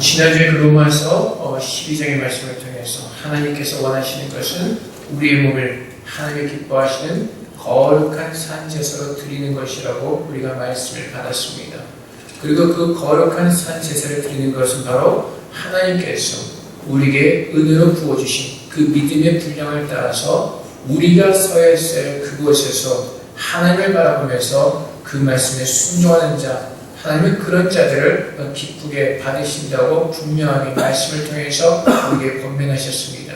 지난주에 그 로마서 12장의 말씀을 통해서 하나님께서 원하시는 것은 우리의 몸을 하나님이 기뻐하시는 거룩한 산제사로 드리는 것이라고 우리가 말씀을 받았습니다. 그리고 그 거룩한 산제사를 드리는 것은 바로 하나님께서 우리에게 은혜로 부어주신 그 믿음의 분량을 따라서 우리가 서야 했을 그곳에서 하나님을 바라보면서 그 말씀에 순종하는 자, 하나님은 그런 자들을 기쁘게 받으신다고 분명하게 말씀을 통해서 우리에게 권면하셨습니다.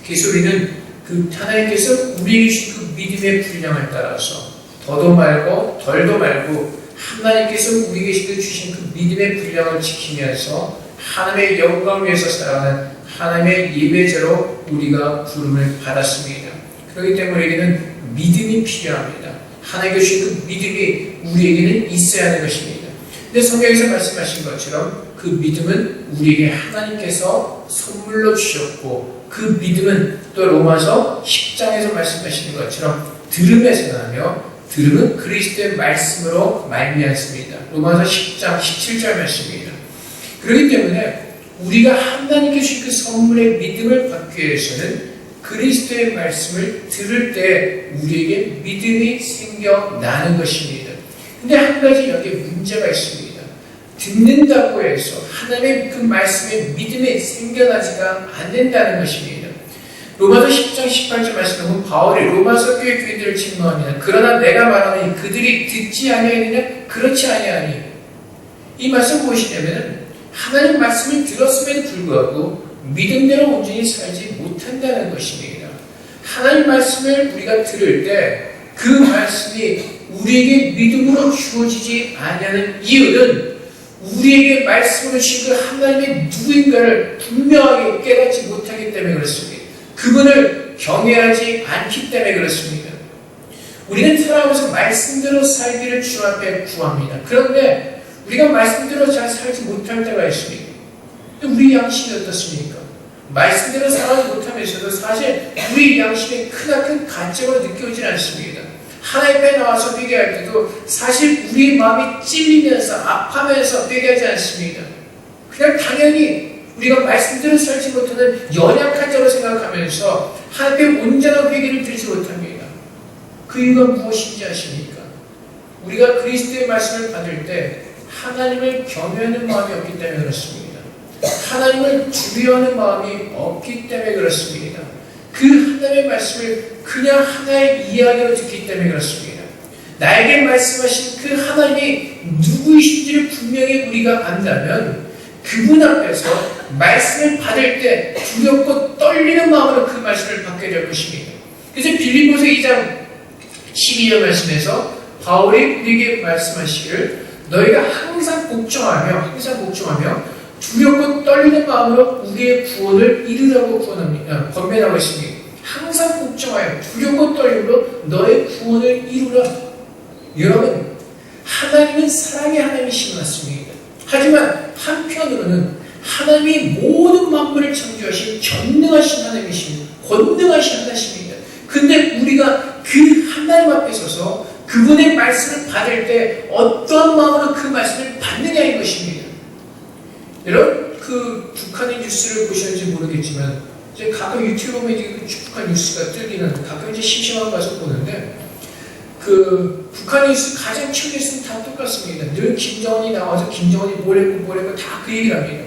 그래서 우리는 그 하나님께서 우리에게 주신 그 믿음의 분량을 따라서 더도 말고 덜도 말고 하나님께서 우리에게 주신 그 믿음의 분량을 지키면서 하나님의 영광을 위해서 살아가는 하나님의 예배자로 우리가 부름을 받았습니다. 그렇기 때문에 우리에게는 믿음이 필요합니다. 하나님께서 주신 그 믿음이 우리에게는 있어야 하는 것입니다. 근데 성경에서 말씀하신 것처럼 그 믿음은 우리에게 하나님께서 선물로 주셨고 그 믿음은 또 로마서 10장에서 말씀하시는 것처럼 들음에서 나며 들음은 그리스도의 말씀으로 말미암습니다. 로마서 10장 17절 말씀입니다. 그렇기 때문에 우리가 하나님께 주신 그 선물의 믿음을 받기 위해서는 그리스도의 말씀을 들을 때 우리에게 믿음이 생겨나는 것입니다. 근데 한 가지 여기에 문제가 있습니다. 듣는다고 해서 하나님의 그 말씀에 믿음이 생겨나지가 않는다는 것입니다. 로마서 10장 18절 말씀에 보면 바울이 로마서 교회 교인들을 책망합니다. 그러나 내가 말하니 그들이 듣지 아니하느냐 그렇지 아니하니. 이 말씀 무엇이냐면 하나님 말씀을 들었음에도 불구하고 믿음대로 온전히 살지 못한다는 것입니다. 하나님 말씀을 우리가 들을 때 그 말씀이 우리에게 믿음으로 주어지지 아니하는 이유는 우리에게 말씀을 주신 그 하나님의 누구인가를 분명하게 깨닫지 못하기 때문에 그렇습니다. 그분을 경외하지 않기 때문에 그렇습니다. 우리는 살아가면서 말씀대로 살기를 주 앞에 구합니다. 그런데 우리가 말씀대로 잘 살지 못할 때가 있습니다. 우리 양심이 어떻습니까? 말씀대로 살아가지 못하면서도 사실 우리 양심이 크나큰 가책으로 느껴지지 않습니다. 하나님 앞에 나와서 회개할 때도 사실 우리의 마음이 찔리면서 아파하면서 회개하지 않습니다. 그냥 당연히 우리가 말씀대로 살지 못하는 연약한 자로 생각하면서 하나님 앞에 온전한 회개를 드리지 못합니다. 그 이유가 무엇인지 아십니까? 우리가 그리스도의 말씀을 받을 때 하나님을 경외하는 마음이 없기 때문에 그렇습니다. 하나님을 두려워하는 마음이 없기 때문에 그렇습니다. 그 하나님의 말씀을 그냥 하나의 이야기로 듣기 때문에 그렇습니다. 나에게 말씀하신 그 하나님이 누구이신지를 분명히 우리가 안다면 그분 앞에서 말씀을 받을 때 두렵고 떨리는 마음으로 그 말씀을 받게 될 것입니다. 그래서 빌립보서 2장 12절 말씀에서 바울이 우리에게 말씀하시기를 너희가 항상 복종하며 두렵고 떨리는 마음으로 우리의 구원을 이루라고 권면하고 있습니다. 항상 복종하여 두렵고 떨림으로 너의 구원을 이루라. 여러분, 하나님은 사랑의 하나님이신 것 같습니다. 하지만 한편으로는 하나님이 모든 만물을 창조하신 전능하신 하나님이십니다. 권능하신 하나님이십니다. 근데 우리가 그 하나님 앞에 서서 그분의 말씀을 받을 때 어떠한 마음으로 그 말씀을 받느냐인 것입니다. 여러분, 그 북한의 뉴스를 보셨는지 모르겠지만 이제 가끔 유튜브 보면 북한 뉴스가 뜨기는 가끔 이제 심심한 가서 보는데 그 북한 뉴스 가장 큰 뉴스는 다 똑같습니다. 늘 김정은이 나와서 김정은이 뭐랬고 다 그 얘기를 합니다.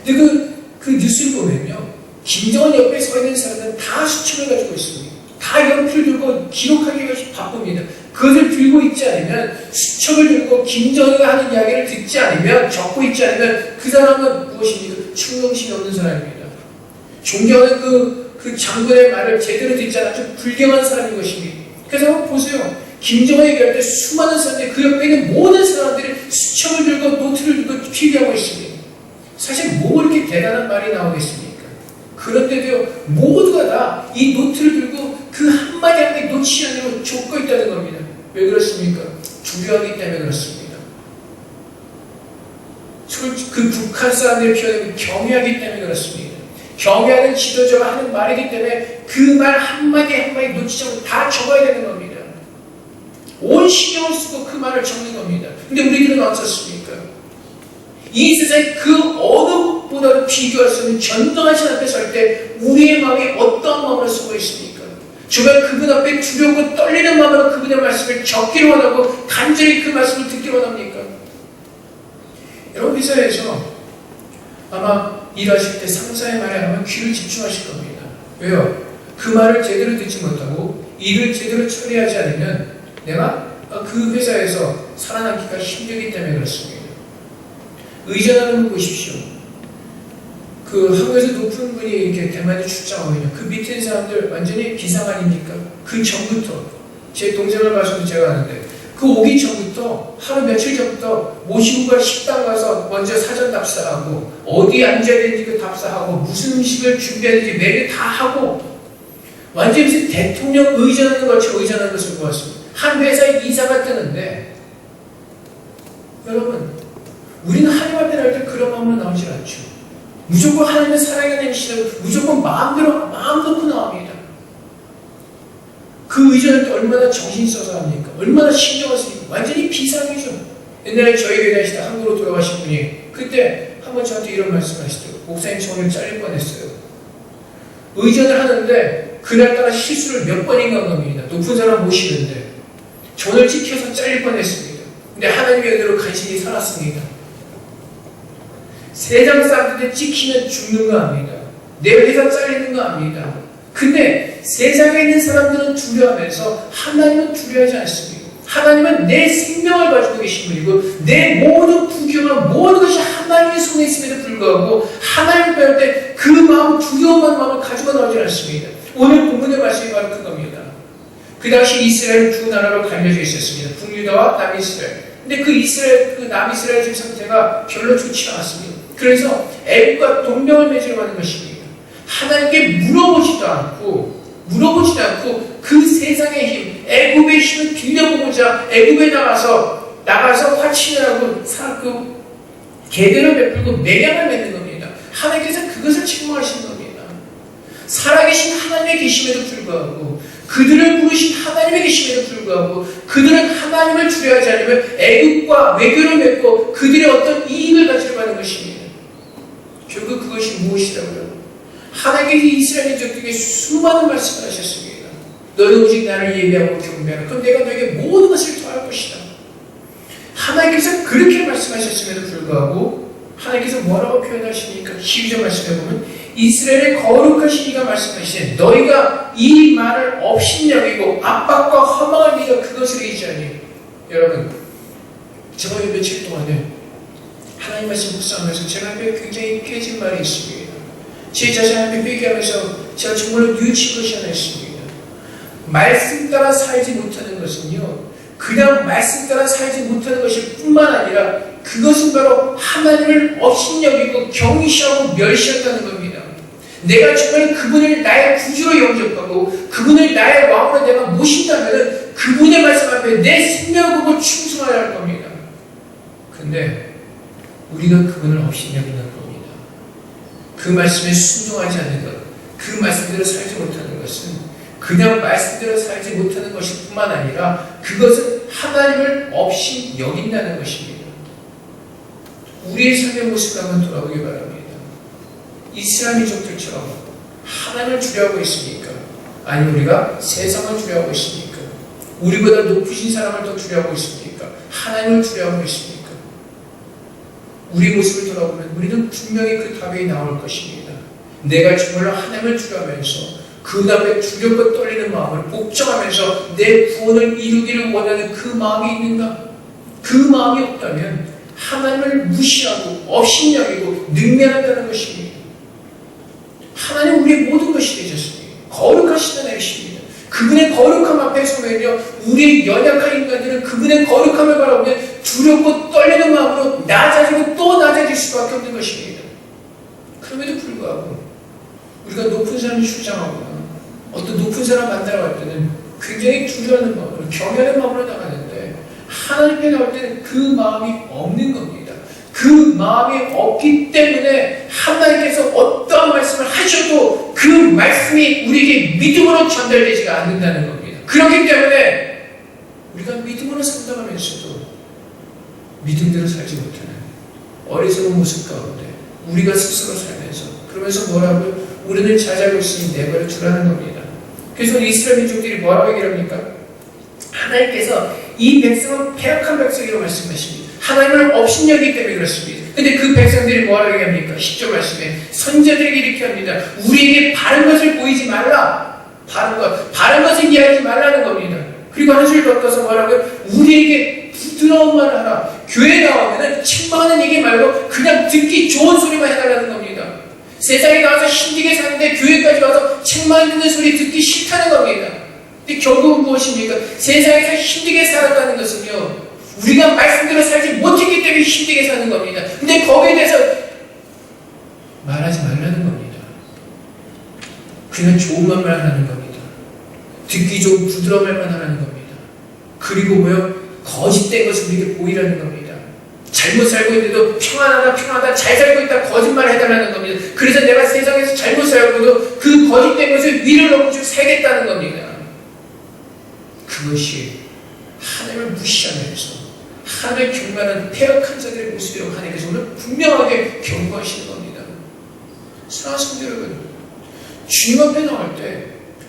근데 그 뉴스를 보면요, 김정은 옆에 서 있는 사람들은 다 수첩을 가지고 있습니다. 다 연필을 들고 기록하기 바쁩니다. 그것을 들고 있지 않으면, 수첩을 들고 김정은이가 하는 이야기를 듣지 않으면, 적고 있지 않으면 그 사람은 무엇입니까? 충성심이 없는 사람입니다. 존경하는 그 장군의 말을 제대로 듣지 않아서 불경한 사람인 것입니다. 그래서 한번 보세요. 김정은이 얘기할 때 수많은 사람들이 그 옆에 있는 모든 사람들이 수첩을 들고 노트를 들고 필기하고 있습니다. 사실 뭐 이렇게 대단한 말이 나오겠습니까? 그런데도요, 모두가 다 이 노트를 들고 그 한마디 한마디 놓치지 않으려고 쫓고 있다는 겁니다. 왜 그렇습니까? 두려워하기 때문에 그렇습니다. 그 북한 사람들의 표현은 경외하기 때문에 그렇습니다. 경외하는 지도자가 하는 말이기 때문에 그 말 한마디 한마디 놓치지 않고 다 적어야 되는 겁니다. 온 신경을 쓰고 그 말을 적는 겁니다. 근데 우리들은 어떻습니까? 이 세상에 그 어느 것보다도 비교할 수 없는 전능하신 앞에 설 때 우리의 마음이 어떤 마음으로 쓰고 있습니까? 정말 그분 앞에 두려우고 떨리는 마음으로 그분의 말씀을 적기를 원하고 간절히 그 말씀을 듣기를 원합니까? 여러분, 회사에서 아마 일하실 때 상사의 말에 아마 귀를 집중하실 겁니다. 왜요? 그 말을 제대로 듣지 못하고 일을 제대로 처리하지 않으면 내가 그 회사에서 살아남기가 힘들기 때문에 그렇습니다. 의전하는 걸 보십시오. 그 한국에서 높은 분이 이렇게 대만에 출장하고 있는 그 밑에 있는 사람들 완전히 비상 아닙니까? 그 전부터 제 동생을 봐서도 제가 아는데 그 오기 전부터 하루 며칠 전부터 모시고 갈 식당 가서 먼저 사전 답사하고 어디 앉아야 되는지 그 답사하고 무슨 음식을 준비해야 되는지 매일 다 하고 완전히 무슨 대통령 의전하는 것처럼 의전하는 것을 보았습니다. 한 회사에 이사가 뜨는데 여러분, 우리는 하나님 앞에 나올 때 그런 마음으로 나오질 않죠. 무조건 하나님의 사랑이 내시는 무조건 마음 놓고 나옵니다. 그 의전할 때 얼마나 정신 써서 합니까? 얼마나 신경을 씁니까? 완전히 비상이죠. 옛날에 저희 교회 다니실 때 한국으로 돌아가신 분이 그때 한번 저한테 이런 말씀을 하시더라고요. 목사님, 저 오늘 잘릴 뻔했어요. 의전을 하는데 그날따라 실수를 몇 번인가 한 겁니다. 높은 사람 모시는데 전을 지켜서 잘릴 뻔했습니다. 근데 하나님의 은혜로 간신히 살았습니다. 세상 사람들한테 찍히면 죽는 거 압니다. 내 회사 잘리는 거 압니다. 근데 세상에 있는 사람들은 두려워하면서 하나님은 두려워하지 않습니다. 하나님은 내 생명을 가지고 계신 분이고 내 모든 부경과 모든 것이 하나님의 손에 있음에도 불구하고 하나님을 배울 때 그 마음, 두려움한 마음을 가지고 나오지 않습니다. 오늘 본문의 말씀이 바로 그겁니다. 그 당시 이스라엘 두 나라로 갈려져 있었습니다. 북유다와 남이스라엘. 근데 그 이스라엘, 그 남이스라엘 지금 상태가 별로 좋지 않았습니다. 그래서 애국과 동맹을 맺으려고 하는 것입니다. 하나님께 물어보지도 않고 그 세상의 힘, 애굽의 힘을 빌려보고자 애굽에 나가서 화친을 하고 계대를 베풀고 매량을 맺는 겁니다. 하나님께서 그것을 책망하시는 겁니다. 살아계신 하나님의 계심에도 불구하고 그들을 부르신 하나님의 계심에도 불구하고 그들은 하나님을 두려워하지 않으면 애국과 외교를 맺고 그들의 어떤 이익을 가지려고 하는 것입니다. 결국 그것이 무엇이라고요? 하나님께서 이스라엘 민족에게 수많은 말씀을 하셨습니다. 너희 오직 나를 예배하고 경배하라. 그럼 내가 너에게 모든 것을 더할 것이다. 하나님께서 그렇게 말씀하셨음에도 불구하고 하나님께서 뭐라고 표현하십니까? 12절 말씀해 보면 이스라엘의 거룩하신 이가 말씀하시되 너희가 이 말을 업신여기고 압박과 허망을 믿어 그것을 의지하니. 여러분, 제가 며칠 동안에 하나님 말씀 묵상하면서 제가 굉장히 깨진 말이 있습니다. 제 자신 앞에 회개하면서 제가 정말로 뉘우친 것이 하나 있습니다. 말씀 따라 살지 못하는 것은요, 그냥 말씀 따라 살지 못하는 것일 뿐만 아니라 그것은 바로 하나님을 업신여기고 경시하고 멸시한다는 겁니다. 내가 정말 그분을 나의 구주로 영접하고 그분을 나의 왕으로 내가 모신다면 그분의 말씀 앞에 내 생명을 보고 충성하여야 할 겁니다. 근데 우리가 그분을 업신여기는 겁니다. 그 말씀에 순종하지 않는 것, 그 말씀대로 살지 못하는 것은 그냥 말씀대로 살지 못하는 것일 뿐만 아니라 그것은 하나님을 업신 여긴다는 것입니다. 우리의 삶의 모습을 한번 돌아보기 바랍니다. 이스라엘 민족들처럼 하나님을 두려워하고 있습니까? 아니 우리가 세상을 두려워하고 있습니까? 우리보다 높으신 사람을 더 두려워하고 있습니까? 하나님을 두려워하고 있습니까? 우리 모습을 돌아보면 우리는 분명히 그 답이 나올 것입니다. 내가 정말로 하나님을 두려워하면서 그 다음에 두렵고 떨리는 마음을 복종하면서 내 구원을 이루기를 원하는 그 마음이 있는가? 그 마음이 없다면 하나님을 무시하고 업신여기고 능멸한다는 것입니다. 하나님 우리의 모든 것이 되셨습니다. 거룩하신 하나님이십니다. 그분의 거룩함 앞에 서면요 우리의 연약한 인간들은 그분의 거룩함을 바라보면 두렵고 떨리는 마음으로 낮아지고 또 낮아질 수밖에 없는 것입니다. 그럼에도 불구하고 우리가 높은 사람을 주장하거나 어떤 높은 사람 만나러 갈 때는 굉장히 두려워하는 마음으로 경외하는 마음으로 나가는데 하나님께 나올 때는 그 마음이 없는 겁니다. 그 마음이 없기 때문에 하나님께서 어떤 말씀을 하셔도 그 말씀이 우리에게 믿음으로 전달되지가 않는다는 겁니다. 그렇기 때문에 우리가 믿음으로 산다면서도 믿음대로 살지 못하는 어리석은 모습 가운데 우리가 스스로 살면서 그러면서 뭐라고요? 우리는 잘자고 있으니 내버려 두라는 겁니다. 그래서 이스라엘 민족들이 뭐라고 얘기합니까? 하나님께서 이 백성은 패역한 백성이라고 말씀하십니다. 하나님을 업신여기기 때문에 그렇습니다. 근데 그 백성들이 뭐라고 얘기합니까? 10절 말씀에 선자들에게 이렇게 합니다. 우리에게 바른 것을 보이지 말라. 바른 것을 이해하지 말라는 겁니다. 그리고 한 줄 더 떠서 뭐라고요? 우리에게 부드러운 말을 하라. 교회 나오면 책망하는 얘기 말고 그냥 듣기 좋은 소리만 해달라는 겁니다. 세상에 나와서 힘들게 사는데 교회까지 와서 책망 듣는 소리 듣기 싫다는 겁니다. 근데 결국은 무엇입니까? 세상에서 힘들게 살았다는 것은요, 우리가 말씀대로 살지 못했기 때문에 힘들게 사는 겁니다. 근데 거기에 대해서 말하지 말라는 겁니다. 그냥 좋은 말만 하는 겁니다. 듣기 좋은 부드러운 말만 하는 겁니다. 그리고 뭐요? 거짓된 것을 우리에게 보이라는 겁니다. 잘못 살고 있는데도 평안하다, 잘 살고 있다, 거짓말을 해달라는 겁니다. 그래서 내가 세상에서 잘못 살고도 그 거짓된 것을 위를 넘고 살겠다는 겁니다. 그것이 하나님을 무시하면서 하나님을 경배하는 패역한 자들의 모습이라고 하나님께서 오늘 분명하게 경고하시는 겁니다. 사랑하는 성도 여러분, 주님 앞에 나올 때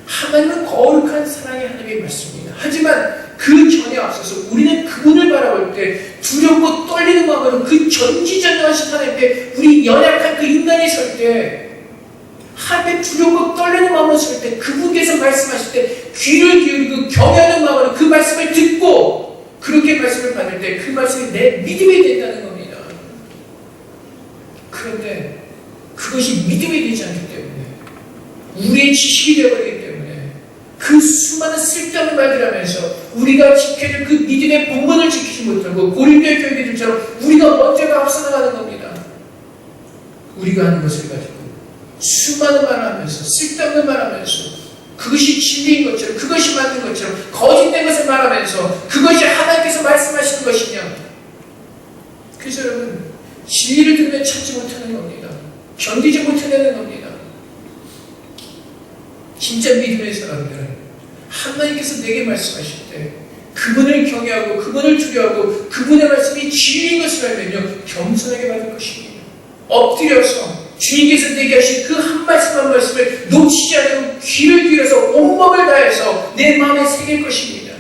하나님은 거룩한 사랑의 하나님이 맞습니다. 하지만 그 전에 앞서서 우리는 그분을 바라볼 때 두렵고 떨리는 마음으로 그 전지전능하신 하나님께 우리 연약한 그 인간이 설 때 하나님께 두렵고 떨리는 마음으로 설 때 그분께서 말씀하실 때 귀를 기울이고 경외하는 마음으로 그 말씀을 듣고 그렇게 말씀을 받을 때 그 말씀이 내 믿음이 된다는 겁니다. 그런데 그것이 믿음이 되지 않기 때문에 우리의 지식이 되어버리기 때문에 그 수많은 쓸데없는 말들 하면서 우리가 지켜야 될 그 믿음의 본문을 지키지 못하고 고린도의 교회들처럼 우리가 먼저가 앞서 나가는 겁니다. 우리가 하는 것을 가지고 수많은 말을 하면서 쓸데없는 말을 하면서 그것이 진리인 것처럼 그것이 맞는 것처럼 거짓된 것을 말하면서 그것이 하나님께서 말씀하시는 것이냐. 그래서 여러분 진리를 들으면 찾지 못하는 겁니다. 견디지 못하는 겁니다. 진짜 믿음의 사람들은 하나님께서 내게 말씀하실 때 그분을 경외하고 그분을 두려워하고 그분의 말씀이 진리인 것을 알면요 겸손하게 받을 것입니다. 엎드려서 주님께서 내게 하신 그 한 말씀 한 말씀을 놓치지 않고 귀를 기울여서 온몸을 다해서 내 마음에 새길 것입니다.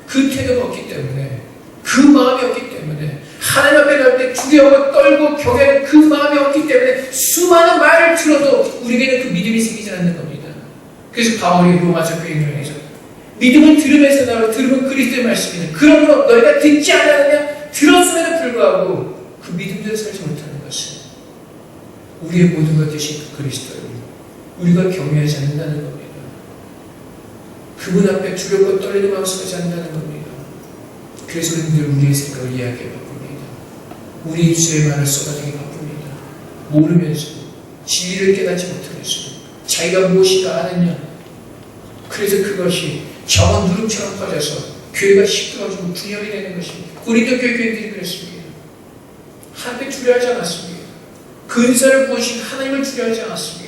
그 태도가 없기 때문에 그 마음이 없기 때문에 하나님 앞에 나올 때 두려워 떨고 경외하는 그 마음이 없기 때문에 수많은 말을 들어도 우리에게는 그 믿음이 생기지 않는 겁니다. 그래서 바울이 로마서 교회에 명해서 믿음을 들으면서 나로 들으면 그리스도의 말씀이다. 그러므로 너희가 듣지 않았느냐? 들었음에도 불구하고 그 믿음대로 살지 못하는 것은 우리의 모든 것 되신 그 그리스도를 우리가 경외하지 않는다는 겁니다. 그분 앞에 두렵고 떨리는 마음을 서지 않는다는 겁니다. 그래서 우리는 우리의 생각을 이야기해 바꿉니다. 우리 입술의 말을 쏟아내기 바쁩니다. 모르면서 진리를 깨닫지 못하면서 자기가 무엇인가 아느냐. 그래서 그것이 정원 누름처럼 퍼져서 교회가 시끄러워지고 분열이 되는 것입니다. 고린도 교회들이 그랬습니다. 하나님을 두려워하지 않았습니다. 그 은사를 보신 하나님을 두려워하지 않았습니다.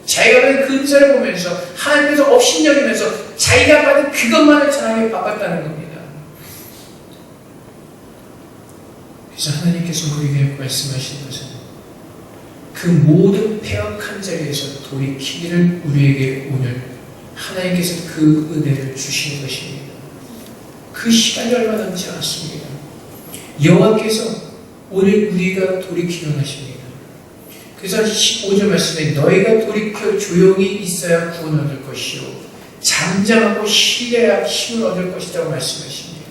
자기가 받은 그 은사를 보면서 하나님께서 업신여기면서 자기가 받은 그것만을 전하게 바빴다는 겁니다. 그래서 하나님께서 우리에게 말씀하시는 것은 그 모든 패역한 자리에서 돌이키기를 우리에게 오늘 하나님께서 그 은혜를 주시는 것입니다. 그 시간이 얼마 남지 않았습니다. 여호와께서 오늘 우리가 돌이키려 하십니다. 그래서 15절 말씀에 너희가 돌이켜 조용히 있어야 구원 얻을 것이요 잠잠하고 쉬려야 힘을 얻을 것이라고 말씀하십니다.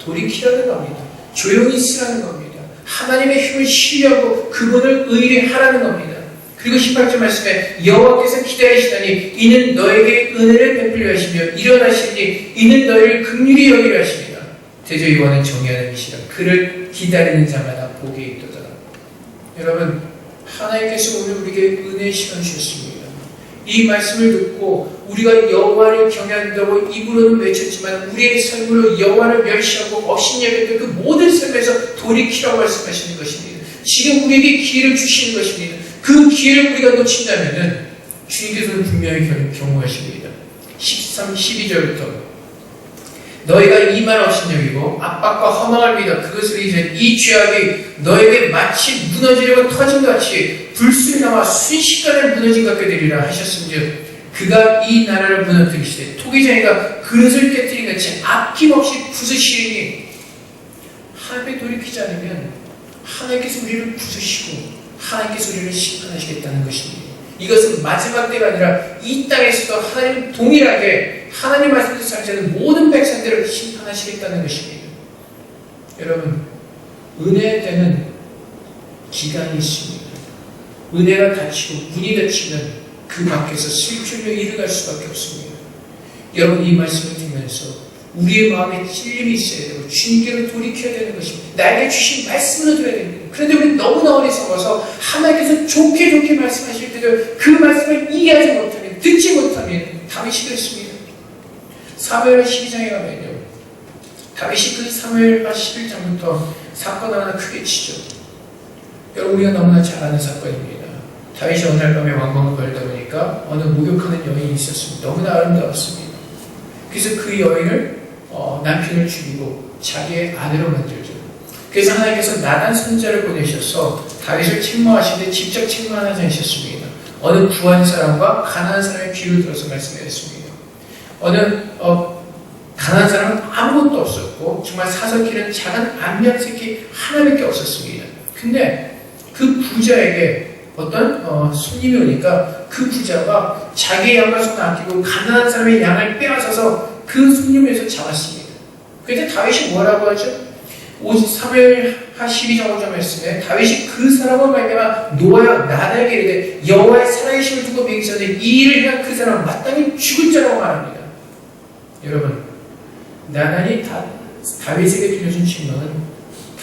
돌이키라는 겁니다. 조용히 있으라는 겁니다. 하나님의 힘을 쉬려고 그분을 의뢰하라는 겁니다. 그리고 18절 말씀에 여호와께서 기다리시다니 이는 너에게 은혜를 베풀려 하시며 일어나시니 이는 너희를 긍휼히 여기려 하십니다. 대저 요한은 정의하는 이시라 그를 기다리는 자마다 복이 있도다. 여러분 하나님께서 오늘 우리에게 은혜의 시간을 주셨습니다. 이 말씀을 듣고 우리가 여호와를 경외한다고 입으로는 외쳤지만 우리의 삶으로 여호와를 멸시하고 업신여겼던 그 모든 삶에서 돌이키라고 말씀하시는 것입니다. 지금 우리에게 기회를 주시는 것입니다. 그 기회를 우리가 놓친다면 주님께서는 분명히 경고하십니다. 13, 12절부터 너희가 이만 업신여기고 압박과 허망을 믿어 그것을 이제 이 죄악이 너에게 마치 무너지려고 터진 것 같이 불순이 남아 순식간에 무너진 것 같게 되리라 하셨음즉 그가 이 나라를 무너뜨리시되 토기장이가 그릇을 깨뜨린 같이 아낌없이 부수시리니 하나님께 돌이키지 않으면 하나님께서 우리를 부수시고 하나님께서 우리를 심판하시겠다는 것입니다. 이것은 마지막 때가 아니라 이 땅에서도 하나님 동일하게 하나님 말씀을 살자는 모든 백성들을 심판하시겠다는 것입니다. 여러분, 은혜의 때는 기간이 있습니다. 은혜가 닫히고 문이 닫히면 그 밖에서 슬픔을 일어날 수밖에 없습니다. 여러분, 이 말씀을 들으면서 우리의 마음에 찔림이 있어야 되고 주님께로 돌이켜야 되는 것입니다. 나에게 주신 말씀을 들어야 됩니다. 그런데 우리 너무나 어리석어서 하나님께서 좋게 말씀하실 때도 그 말씀을 이해하지 못하면, 듣지 못하면 다윗이 그랬습니다. 사무엘하 12장에 가면요, 다윗이 그 사무엘하 11장부터 사건 하나 크게 치죠. 여러분, 우리가 너무나 잘 아는 사건입니다. 다윗이 어느 날 밤에 왕궁을 걸다 보니까 어느 목욕하는 여인이 있었습니다. 너무나 아름다웠습니다. 그래서 그 여인을 남편을 죽이고 자기의 아내로 만들죠. 그래서 하나님께서 나단 선지자를 보내셔서 다윗을 책망하시는데 직접 책망하지 않으셨습니다. 어느 부한 사람과 가난한 사람의 비유를 들어서 말씀드렸습니다. 어느 가난한 사람은 아무것도 없었고 정말 사석기는 작은 암양 새끼 하나밖에 없었습니다. 근데 그 부자에게 어떤 손님이 오니까 그 부자가 자기의 양과 손을 아끼고 가난한 사람의 양을 빼앗아서 그 손님에서 잡았습니다. 그런데 다윗이 뭐라고 하죠? 사무엘하 12장 5절 말씀에 다윗이 그 사람을 말미암아 노하여 나단에게 이르되 여호와의 살아계심을 두고 맹세하되 이 일을 행한 그 사람은 마땅히 죽을 자라고 말합니다. 여러분, 나단이 다윗에게 들려준 책망은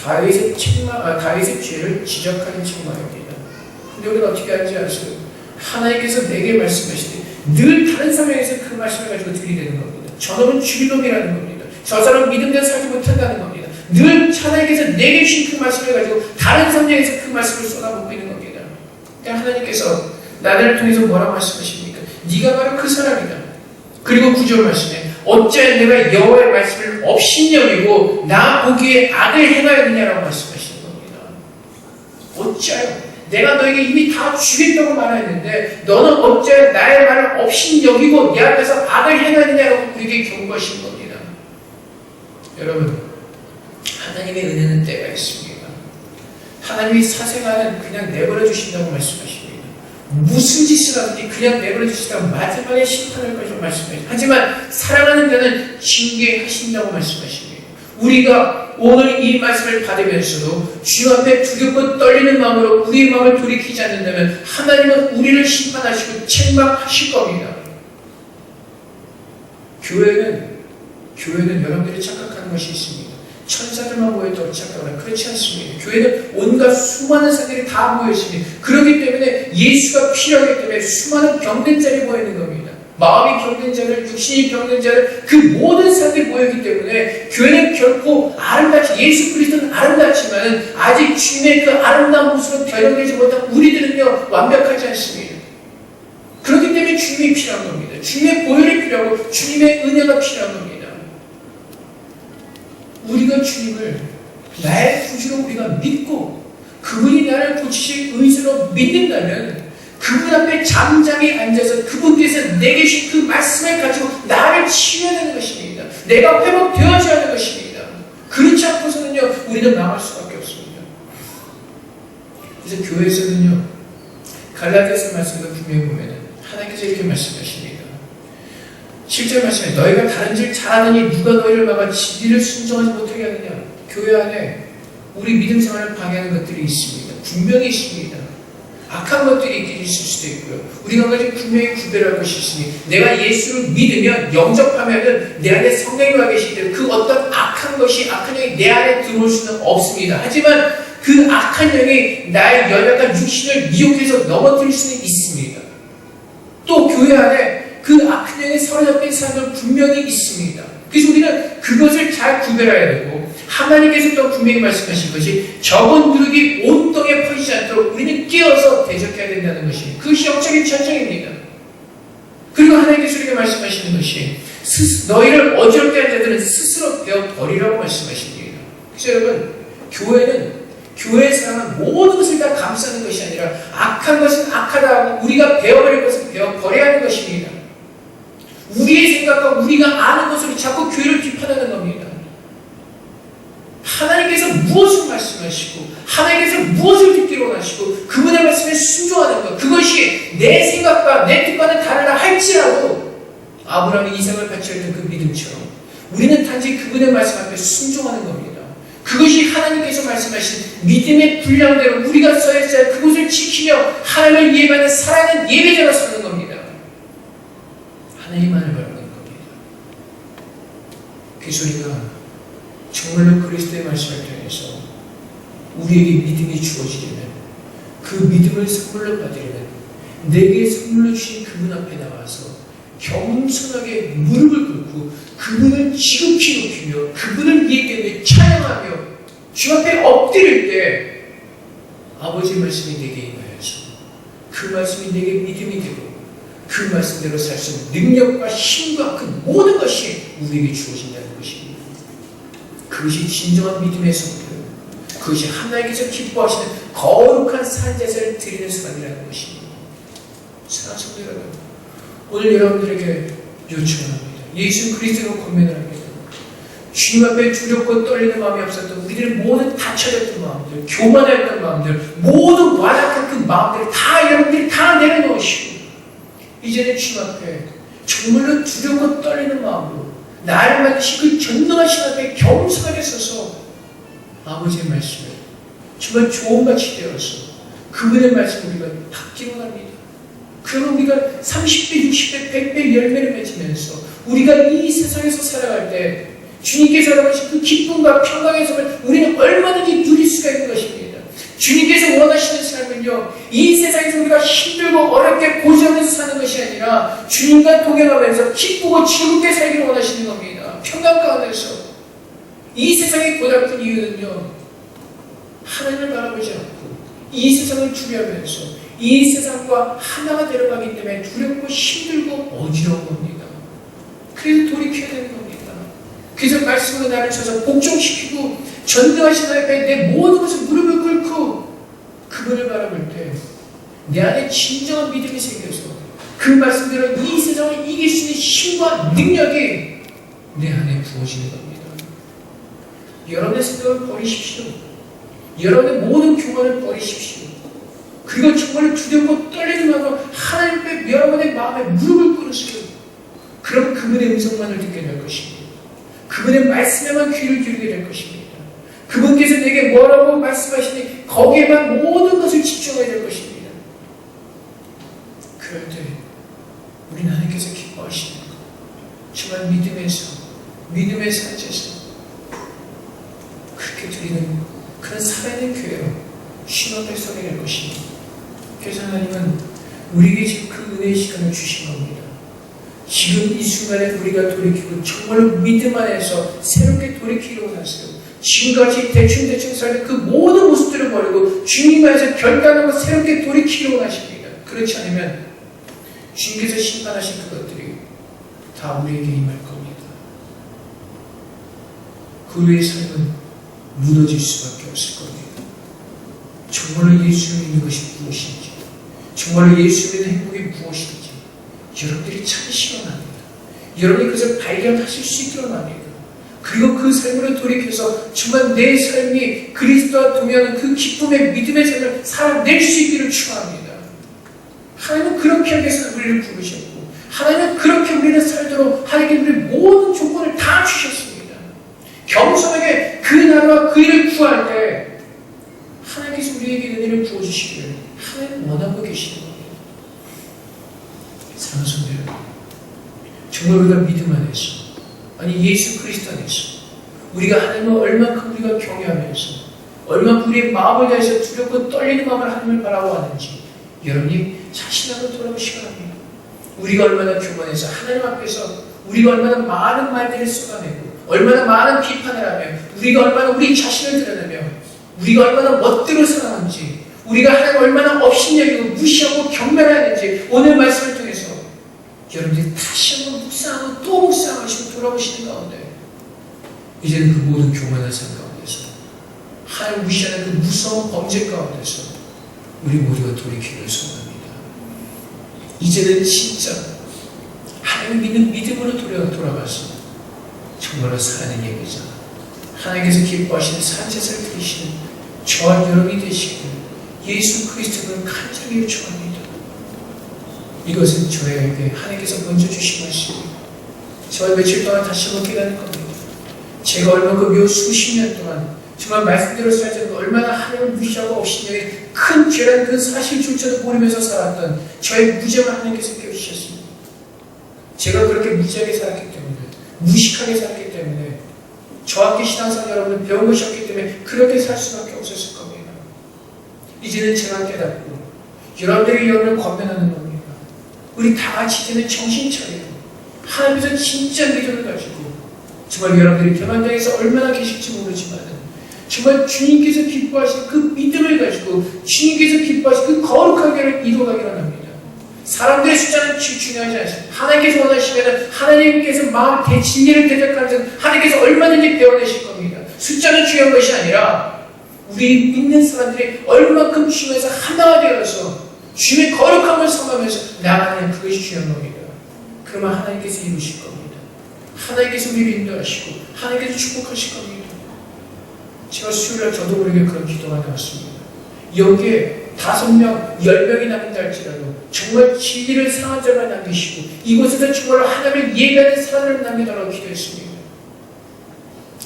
다윗의 죄를 지적하는 책망입니다. 근데 우리가 어떻게 하는지 아세요? 하나님께서 내게 말씀하시되 늘 다른 사람에게서 그 말씀을 가지고 들이대는 겁니다. 저놈은 죽일 놈이라는 겁니다. 저 사람은 믿음대로 살지 못한다는 겁니다. 늘 하나님께서 내게 주신 그 말씀을 가지고 다른 사람에게서 그 말씀을 쏟아붓고 있는 겁니다. 그러니까 하나님께서 나를 통해서 뭐라고 말씀하십니까? 네가 바로 그 사람이다. 그리고 9절 말씀에 어찌하여 내가 여호와의 말씀을 업신여기고 나 보기에 악을 행하였느냐라고 말씀하시는 겁니다. 어찌하여 내가 너에게 이미 다 주겠다고 말하였는데 너는 어째 나의 말을 업신여기고 내 앞에서 악을 행하느냐고 우리에게 경고하시는 겁니다. 여러분, 하나님의 은혜는 때가 있습니다. 하나님이 사생활은 그냥 내버려 주신다고 말씀하십니다. 무슨 짓을 하든지 그냥 내버려 주시다가 마지막에 심판할 것이라고 말씀하십니다. 하지만 사랑하는 자는 징계하신다고 말씀하십니다. 우리가 오늘 이 말씀을 받으면서도 주 앞에 두렵고 떨리는 마음으로 우리의 마음을 돌이키지 않는다면 하나님은 우리를 심판하시고 책망하실 겁니다. 교회는 여러분들이 착각하는 것이 있습니다. 천사들만 모여도 착각하나 그렇지 않습니다. 교회는 온갖 수많은 사람들이 다 모여 있습니다. 그렇기 때문에 예수가 필요하기 때문에 수많은 병든 자들이 모여 있는 겁니다. 마음이 병든 자들, 육신이 병든 자들, 그 모든 사람들이 모였기 때문에 교회는 결코 아름답지, 예수 그리스도는 아름답지만 아직 주님의 그 아름다운 모습으로 변형되지 못한 우리들은요 완벽하지 않습니다. 그렇기 때문에 주님이 필요한 겁니다. 주님의 보혈이 필요하고 주님의 은혜가 필요한 겁니다. 우리가 주님을 나의 구주로 우리가 믿고 그분이 나를 고치실 의지로 믿는다면 그분 앞에 잠잠히 앉아서 그분께서 내게 주신 그 말씀을 가지고 나를 치유해야 되는 것입니다. 내가 회복되어져야 하는 것입니다. 그렇지 않고서는요 우리는 나갈 수밖에 없습니다. 그래서 교회에서는요 갈라디아서 말씀도 분명히 보면 하나님께서 이렇게 말씀하십니다. 7절 말씀에 너희가 다른 질 잘하느니 누가 너희를 막아 진리를 순종하지 못하게 하느냐. 교회 안에 우리 믿음 생활을 방해하는 것들이 있습니다. 분명히 있습니다. 악한 것들이 있을 수도 있고요. 우리가 한 가지 분명히 구별할 것이 있으니 내가 예수를 믿으면 영접하면은 내 안에 성령이 와 계시기 때문에 그 어떤 악한 영이 내 안에 들어올 수는 없습니다. 하지만 그 악한 영이 나의 연약한 육신을 미혹해서 넘어뜨릴 수는 있습니다. 또 교회 안에 그 악한 영에 사로잡힌 사람은 분명히 있습니다. 그래서 우리는 그것을 잘 구별해야 되고 하나님께서 또 분명히 말씀하신 것이 적은 누룩이 온 땅에 퍼지지 않도록 우리는 깨어서 대적해야 된다는 것입니다. 그것이 영적인 전쟁입니다. 그리고 하나님께서 우리에게 말씀하시는 것이 너희를 어지럽게 한 자들은 스스로 베어버리라고 말씀하십니다. 그래서 여러분, 교회의 사람은 모든 것을 다 감싸는 것이 아니라 악한 것은 악하다 하고 우리가 베어버릴 것은 베어버려야 하는 것입니다. 우리의 생각과 우리가 아는 것으로 자꾸 교회를 비판하는 겁니다. 하나님께서 무엇을 말씀하시고 하나님께서 무엇을 듣기로 원하시고 그분의 말씀에 순종하는 것, 그것이 내 생각과 내 뜻과는 다르다 할지라도 아브라함이 이삭을 바치었던 그 믿음처럼 우리는 단지 그분의 말씀 앞에 순종하는 겁니다. 그것이 하나님께서 말씀하신 믿음의 분량대로 우리가 써야 할 그곳을 지키며 하나님을 예배하는 살아있는 예배자로 서는 겁니다. 하나님만을 바라보는 겁니다. 그 소리가 정말로 그리스도의 말씀을 통해서 우리에게 믿음이 주어지려면 그 믿음을 선물로 받으려면 내게 선물로 주신 그분 앞에 나와서 겸손하게 무릎을 꿇고 그분을 지극히 높이며 그분을 예배하며 찬양하며 주 앞에 엎드릴 때 아버지의 말씀이 내게 임하여서 그 말씀이 내게 믿음이 되고 그 말씀대로 살 수 있는 능력과 힘과 그 모든 것이 우리에게 주어진다는 것입니다. 그것이 진정한 믿음의 성도예요. 그것이 하나님께서 기뻐하시는 거룩한 산제사를 드리는 순간이라는 것입니다. 사랑하는 성도 여러분, 오늘 여러분들에게 요청합니다. 예수 그리스도로 권면을 합니다. 주님 앞에 두렵고 떨리는 마음이 없었던 우리들의 모든 닫혀졌던 마음들, 교만했던 마음들, 모든 완악한 그 마음들을 다 여러분들이 다 내려놓으시고 이제는 주님 앞에 정말로 두렵고 떨리는 마음으로 나를 만드신 그 전능하신 앞에 겸손하게 서서 아버지의 말씀을 정말 조언같이 되어서 그분의 말씀을 우리가 받기로 합니다. 그러면 우리가 30배, 60배, 100배 열매를 맺으면서 우리가 이 세상에서 살아갈 때 주님께서 알아보신 그 기쁨과 평강의 삶을 우리는 얼마든지 누릴 수가 있는 것입니다. 주님께서 원하시는 삶은요, 이 세상에서 우리가 힘들고 어렵게 고생하면서 사는 것이 아니라 주님과 동행하면서 기쁘고 즐겁게 살기를 원하시는 겁니다. 평강 가운데서. 이 세상의 고달픈 이유는요, 하나님을 바라보지 않고 이 세상을 두려워하면서 이 세상과 하나가 되어가기 때문에 두렵고 힘들고 어지러운 겁니다. 그래서 돌이켜야 되는 겁니다. 그래서 말씀으로 나를 쳐서 복종시키고 전능하신 하나님 앞에 내 모든 것을 무릎을 꿇고 그분을 바라볼 때 내 안에 진정한 믿음이 생겨서 그 말씀대로 이 세상을 이길 수 있는 힘과 능력이 내 안에 부어지는 겁니다. 여러분의 생각을 버리십시오. 여러분의 모든 교만을 버리십시오. 그리고 정말 두렵고 떨리지 말고 하나님 앞에 여러분의 마음에 무릎을 꿇으시오. 그럼 그분의 음성만을 듣게 될 것입니다. 그분의 말씀에만 귀를 기울이게 될 것입니다. 그분께서 내게 뭐라고 말씀하시니 거기에만 모든 것을 집중해야 될 것입니다. 그럴 때 우리 하나님께서 기뻐하시는 것, 정말 믿음의 산제에서 그렇게 드리는 그런 살아있는 교회로 주님 앞에 서게 될 것입니다. 그래서 하나님은 우리에게 지금 그 은혜의 시간을 주신 겁니다. 지금 이 순간에 우리가 돌이키고 정말로 믿음 안에서 새롭게 돌이키기로 원하세요. 지금까지 대충 살던 그 모든 모습들을 버리고 주님 안에서 결단하고 새롭게 돌이키기로 원하십니다. 그렇지 않으면 주님께서 심판하신 그것들이 다 우리에게 임할 겁니다. 그 우리의 삶은 무너질 수밖에 없을 겁니다. 정말로 예수를 믿는 것이 무엇인지, 정말로 예수를 믿는 행복이 무엇인지 여러분들이 찾으시기 바랍니다. 여러분이 그것을 발견하실 수 있기를 합니다. 그리고 그 삶으로 돌이켜서 정말 내 삶이 그리스도와 동행하는 그 기쁨의 믿음의 삶을 살아낼 수 있기를 축원합니다. 하나님은 그렇게 하기 위해서 우리를 부르셨고 하나님은 그렇게 우리를 살도록 하나님께 우리 모든 조건을 다 주셨습니다. 겸손하게 그 나라와 그 일을 구할 때 하나님께서 우리에게 은혜를 부어주시기를 하나님 원하고 계시는 겁니다. 사랑하는 성도 여러분, 정말 우리가 믿음 안에서, 아니 예수 그리스도 안에서 우리가 하나님을 얼만큼 우리가 경외하면서 얼만큼 우리의 마음을 다해서 두렵고 떨리는 마음을 하나님을 바라보았는지 여러분이 자신하고 돌아보시기 바랍니다. 우리가 얼마나 교만해서 하나님 앞에서 우리가 얼마나 많은 말들을 쏟아내고 얼마나 많은 비판을 하며 우리가 얼마나 우리 자신을 드러내며 우리가 얼마나 멋대로 살아가는지 우리가 하나님 얼마나 업신여기고 무시하고 경멸하는지 오늘 말씀을 통해서 여러분들이 다시 한번 묵상 묵상하고 또 묵상하시고 돌아오시는 가운데 이제는 그 모든 교만한 삶 가운데서 하나님 무시하는 그 무서운 범죄 가운데서 우리 모두가 돌이키기를 소원합니다. 이제는 진짜 하나님 믿는 믿음으로 돌아가서 정말로 사는 예배자 하나님께서 기뻐하시는 산제사를 드리시는 저와 여러분이 되시기를 예수 그리스도를 간절히 요청합니다. 이것은 저에게 하나님께서 먼저 주신 말씀입니다. 저와 며칠 동안 다시 한번 깨닫는 겁니다. 제가 얼마큼 수십 년 동안 정말 말씀대로 살지 않고 얼마나 하나님을 무시하고 없이는 큰 죄라는 그 사실조차도 모르면서 살았던 저의 무죄를 하나님께서 깨우치셨습니다. 제가 그렇게 무지하게 살았기 때문에 무식하게 살았기 때문에 저와 함께 신앙생활 여러분은 배운 것이 없기 때문에 그렇게 살 수밖에 없었을 겁니다. 이제는 제가 깨닫고 여러분들이 여러분을 권면하는 겁니다. 우리 다 같이 이제는 정신 차리고 하나님께서 진짜 믿음을 가지고 정말 여러분들이 대만당에서 얼마나 계실지 모르지만 정말 주님께서 기뻐하신 그 믿음을 가지고 주님께서 기뻐하신 그 거룩한 길을 이루어가기를 합니다. 사람들의 숫자는 중요하지 않습니다. 하나님께서 원하시면 하나님께서 마음 진리를 대적하면서 하나님께서 얼마든지 배워내실 겁니다. 숫자는 중요한 것이 아니라 우리 믿는 사람들이 얼마큼 주님에서 하나가 되어서 주님의 거룩함을 섬하면서 나아가는 그것이 중요한 겁니다. 그러면 하나님께서 이루실 겁니다. 하나님께서 우리를 인도하시고 하나님께서 축복하실 겁니다. 제가 수요일날 저도 모르게 그런 기도가 나왔습니다. 여기에 5명, 10명이 남긴다 할지라도 정말 진리를 상한 자만 남기시고 이곳에서 정말 하나님을 예배하는 사람을 남기달라고 기도했습니다.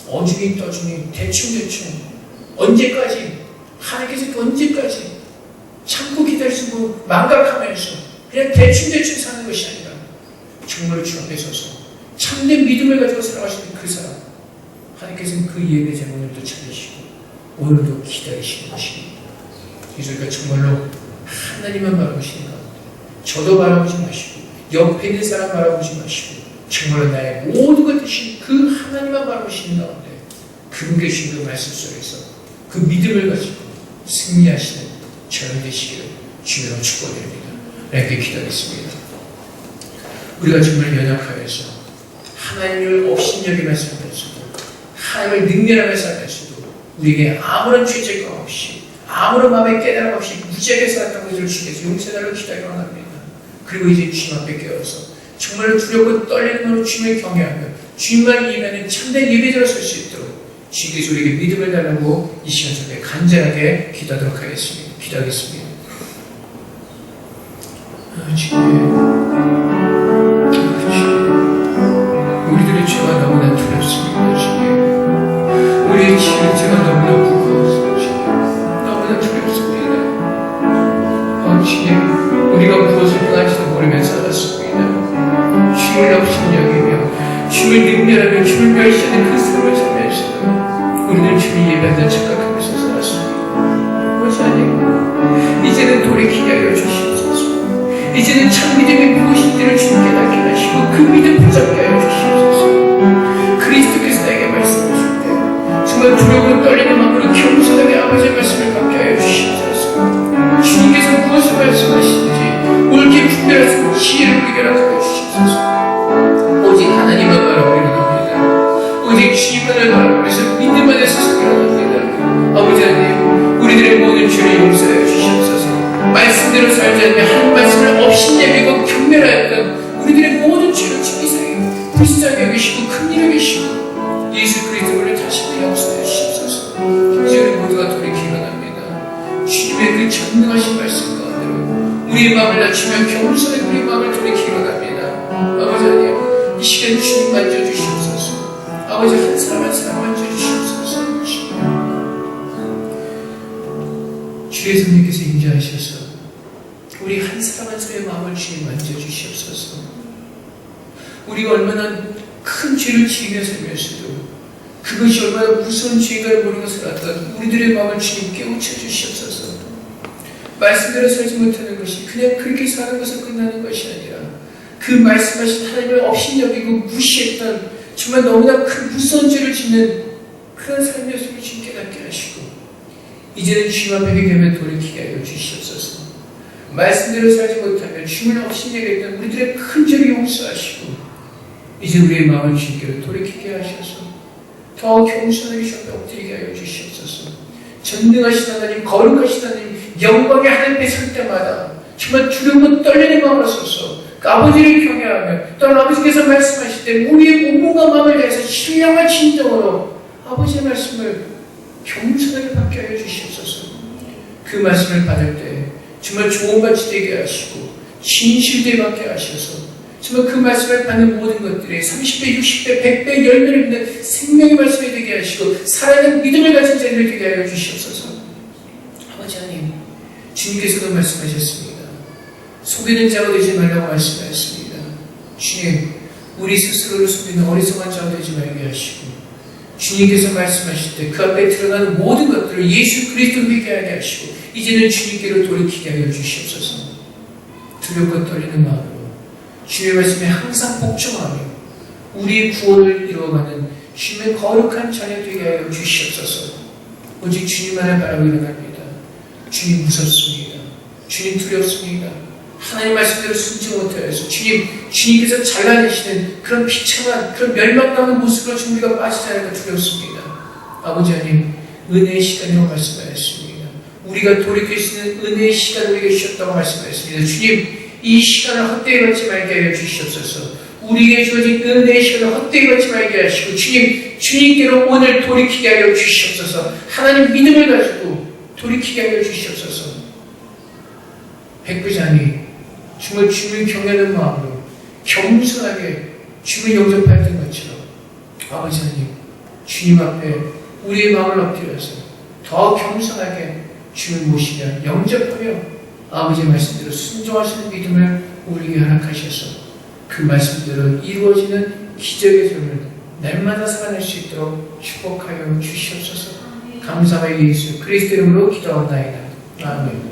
어중이 떠중이 대충 언제까지 하나님께서 언제까지 참고 기다리시고 망각하면서 그냥 대충 사는 것이 아니라 정말 주 앞에 서서 참된 믿음을 가지고 살아가시는 그 사람 하나님께서는 그 예배 제목을도 찾으시고 오늘도 기다리시는 것입니다. 그래서 우리가 정말로 하나님만 바라보시는 가운데 저도 바라보지 마시고 옆에 있는 사람 바라보지 마시고 정말로 나의 모든 것 되신 그 하나님만 바라보시는 가운데 그분께 주신 그 말씀 속에서 그 믿음을 가지고 승리하시는 저는 되시기를 주님으로 축복드립니다. 이렇게 기도하겠습니다. 우리가 정말 연약하여서 하나님을 업신여기며 살면서도 하나님을 능멸하며 살면서도 우리에게 아무런 죄책감 없이 아무런 마음의 깨달음 없이 무지하게 살았던 것을 주께서 용서달라고 기도하기로 합니다. 그리고 이제 주님 앞에 깨어서 정말 두렵고 떨리는 마음으로 주님을 경외하며 주님만 예배하는 참된 예배자로 설 수 있도록 주께서 우리에게 믿음을 달라고 이 시간 속에 간절하게 기도하도록 하겠습니다. 기도하겠습니다. 우리들의 죄가 너무나 두렵습니다. 주님. 우리의 죄가 너무나 무거워서 주님. 너무나 두렵습니다. 주님, 우리가 무엇을 행할지도 모르면서 살았습니다. 주님을 업신여기며 주님을 능멸하며 주님을 멸시하는 그 삶을 살면서도 우리는 주님 예배한다는 착각하면서 살았습니다. 그것이 아니고 이제는 돌이키게 하여 주시옵소서. 이제는 참 믿음이 무엇인지를 주님께 닫게 하시고 그 믿음 붙잡게 하여 주시옵소서. 그리스도께서 나에게 말씀하실 때 정말 두려움과 떨리는 마음으로 겸손하게 아버지의 말씀을 받게 하여 주시옵소서. 주님께서 무엇을 말씀하시는지 옳게 분별해서 지혜를 우리에게 나타내 주시옵소서. 오직 하나님만 바라보기를 합니다. 오직 주님만을 바라보면서 믿음 안에서 서기를 합니다. 아버지 하나님, 우리들의 모든 죄를 용서해 주시옵소서. 말씀대로 살지 않으며 한 말씀을 업신여기고 경멸하였던 우리들의 모든 죄를 주님이 불쌍히 여기시고 긍휼히 여기시고 예수 그리스도를 다시 한번 용서해 주시옵소서. 이제 우리 모두가 돌이키기 원합니다. 주님의 그 전능하신 말씀 가운데로 우리의 마음을 낮추며 겸손히 우리의 마음을 돌이키기 원합니다. 아버지 하나님, 이 시간 주님 만져주시옵소서. 아버지 한 사람 한 사람 만져주시옵소서. 주의 성령께서 임재하셔서 우리 한 사람 한 사람의 마음을 주님 만져주시옵소서. 우리가 얼마나 큰 죄를 지으며 살면서도 그것이 얼마나 무서운 죄인가를 모르고 살았던 우리들의 마음을 주님 깨우쳐 주시옵소서. 말씀대로 살지 못하는 것이 그냥 그렇게 사는 것으로 끝나는 것이 아니라 그 말씀하신 하나님을 업신여기고 무시했던 정말 너무나 큰 무서운 죄를 짓는 그런 삶이었음을 주님 깨닫게 하시고 이제는 주님 앞에 회개하며 돌이키게 하여 주시옵소서. 말씀대로 살지 못하며 주님을 업신여겼던 우리들의 큰 죄를 용서하시고 이제 우리의 마음을 주님께로 돌이키게 하셔서 더 겸손하게 주님께 엎드리게 하여 주시옵소서. 전능하신 하나님, 거룩하신 하나님, 영광의 하나님 앞에 설 때마다 정말 두려움과 떨리는 마음으로 서서 아버지를 경외하며 또한 아버지께서 말씀하실 때 우리의 몸과 마음을 다해서 신령한 진정으로 아버지의 말씀을 겸손하게 받게 하여 주시옵소서. 그 말씀을 받을 때 정말 좋은같이 되게 하시고 진실되게 받게 하셔서 정말 그 말씀을 받는 모든 것들이 30배, 60배, 100배 열매를 맺는 생명의 말씀이 되게 하시고 살아있는 믿음을 가진 자들이 되게 하여 주시옵소서. 아버지 하나님, 주님께서도 말씀하셨습니다. 속이는 자가 되지 말라고 말씀하셨습니다. 주님, 우리 스스로를 속이는 어리석은 자가 되지 말게 하시고 주님께서 말씀하실 때 그 앞에 드러나는 모든 것들을 예수 그리스도로 회개하게 하시고 이제는 주님께로 돌이키게 하여 주시옵소서. 두렵고 떨리는 마음으로 주님의 말씀에 항상 복종하며 우리의 구원을 이루어가는 주님의 거룩한 자녀 되게 하여 주시옵소서. 오직 주님만을 바라고 일어납니다. 주님 무섭습니다. 주님 두렵습니다. 하나님 말씀대로 순종 못하여서 주님께서 잘라내시는 그런 비참한 그런 멸망당하는 모습으로 지금 우리가 빠지지 않을까 두렵습니다. 아버지 하나님, 은혜의 시간이라고 말씀하셨습니다. 우리가 돌이킬 수 있는 은혜의 시간을 우리에게 주셨다고 말씀하셨습니다. 주님, 이 시간을 헛되이 받지 말게 하여 주시옵소서. 우리에게 주어진 은혜의 시간을 헛되이 받지 말게 하시고 주님께로 오늘 돌이키게 하여 주시옵소서. 하나님 믿음을 가지고 돌이키게 하여 주시옵소서. 백부장이 주님을 경외하는 마음으로 겸손하게 주님을 영접하였던 것처럼 아버지 하나님, 주님 앞에 우리의 마음을 엎드려서 더 겸손하게 주님을 모시며 영접하며 아버지의 말씀대로 순종하시는 믿음을 우리에게 허락하셔서 그 말씀대로 이루어지는 기적의 삶을 날마다 살아낼 수 있도록 축복하여 주시옵소서. 감사하여 예수 그리스도 이름으로 기도하옵나이다. 아멘.